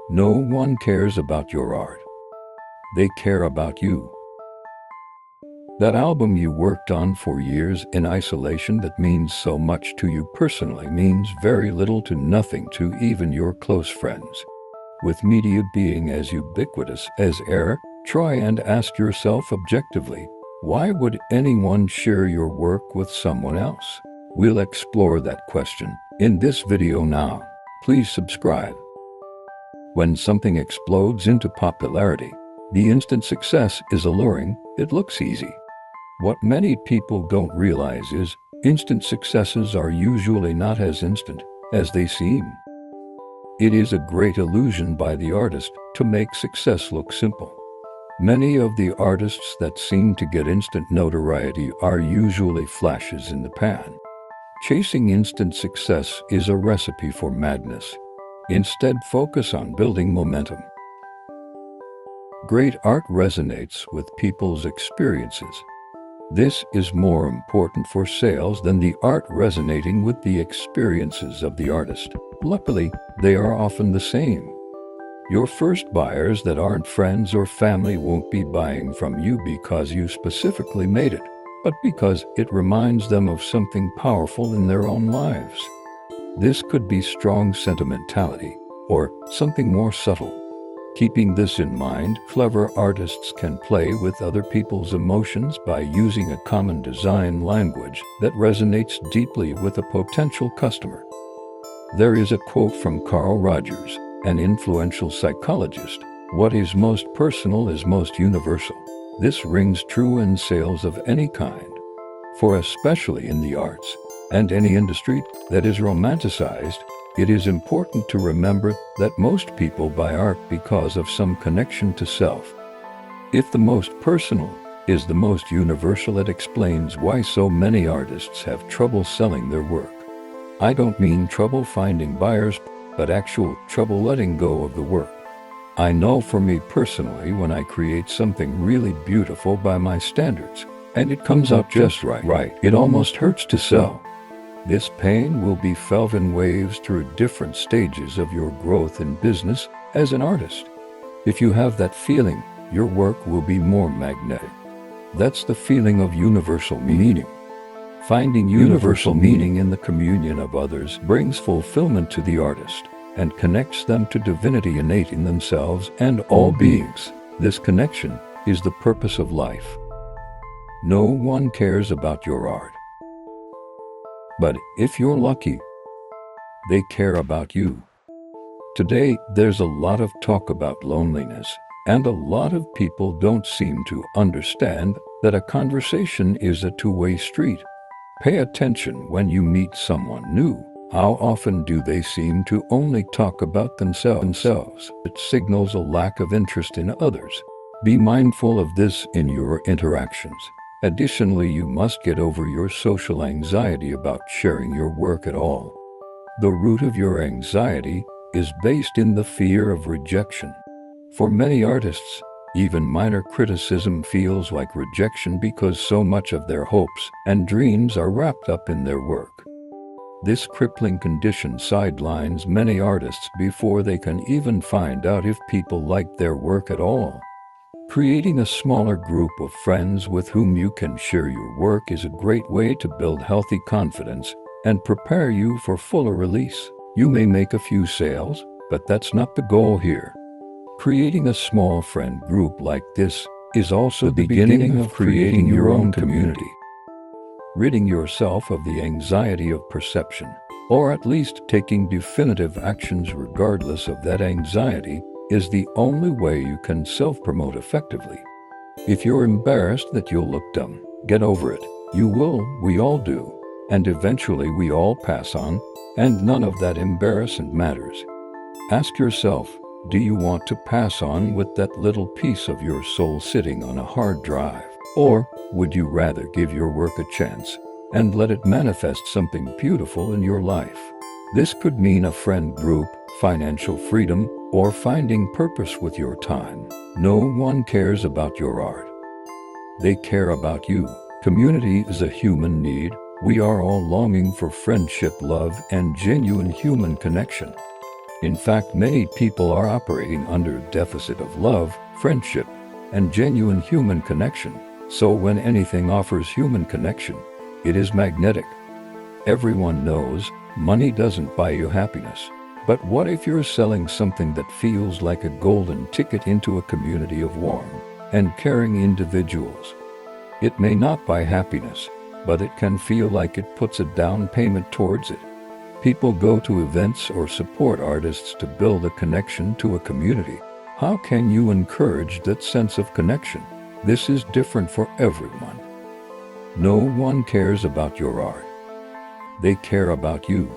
No one cares about your art. They care about you. That album you worked on for years in isolation that means so much to you personally means very little to nothing to even your close friends. With media being as ubiquitous as air, try and ask yourself objectively, why would anyone share your work with someone else? We'll explore that question in this video now. Please subscribe. When something explodes into popularity, the instant success is alluring, it looks easy. What many people don't realize is instant successes are usually not as instant as they seem. It is a great illusion by the artist to make success look simple. Many of the artists that seem to get instant notoriety are usually flashes in the pan. Chasing instant success is a recipe for madness. Instead, focus on building momentum. Great art resonates with people's experiences. This is more important for sales than the art resonating with the experiences of the artist. Luckily, they are often the same. Your first buyers that aren't friends or family won't be buying from you because you specifically made it, but because it reminds them of something powerful in their own lives. This could be strong sentimentality or something more subtle. Keeping this in mind, clever artists can play with other people's emotions by using a common design language that resonates deeply with a potential customer. There is a quote from Carl Rogers, an influential psychologist: "What is most personal is most universal." This rings true in sales of any kind, for especially in the arts and any industry that is romanticized, it is important to remember that most people buy art because of some connection to self. If the most personal is the most universal, it explains why so many artists have trouble selling their work. I don't mean trouble finding buyers, but actual trouble letting go of the work. I know for me personally, when I create something really beautiful by my standards, and it comes out just right, it almost hurts to sell. This pain will be felt in waves through different stages of your growth in business as an artist. If you have that feeling, your work will be more magnetic. That's the feeling of universal meaning. Finding universal meaning in the communion of others brings fulfillment to the artist and connects them to divinity innate in themselves and all beings. This connection is the purpose of life. No one cares about your art. But if you're lucky, they care about you. Today, there's a lot of talk about loneliness, and a lot of people don't seem to understand that a conversation is a two-way street. Pay attention when you meet someone new. How often do they seem to only talk about themselves? It signals a lack of interest in others. Be mindful of this in your interactions. Additionally, you must get over your social anxiety about sharing your work at all. The root of your anxiety is based in the fear of rejection. For many artists, even minor criticism feels like rejection because so much of their hopes and dreams are wrapped up in their work. This crippling condition sidelines many artists before they can even find out if people like their work at all. Creating a smaller group of friends with whom you can share your work is a great way to build healthy confidence and prepare you for fuller release. You may make a few sales, but that's not the goal here. Creating a small friend group like this is also the beginning of creating your own community. Ridding yourself of the anxiety of perception, or at least taking definitive actions regardless of that anxiety, is the only way you can self-promote effectively. If you're embarrassed that you'll look dumb, get over it. You will, we all do. And eventually we all pass on, and none of that embarrassment matters. Ask yourself, do you want to pass on with that little piece of your soul sitting on a hard drive? Or would you rather give your work a chance and let it manifest something beautiful in your life? This could mean a friend group, financial freedom, or finding purpose with your time. No one cares about your art. They care about you. Community is a human need. We are all longing for friendship, love, and genuine human connection. In fact, many people are operating under a deficit of love, friendship, and genuine human connection. So when anything offers human connection, it is magnetic. Everyone knows money doesn't buy you happiness. But what if you're selling something that feels like a golden ticket into a community of warm and caring individuals? It may not buy happiness, but it can feel like it puts a down payment towards it. People go to events or support artists to build a connection to a community. How can you encourage that sense of connection? This is different for everyone. No one cares about your art. They care about you.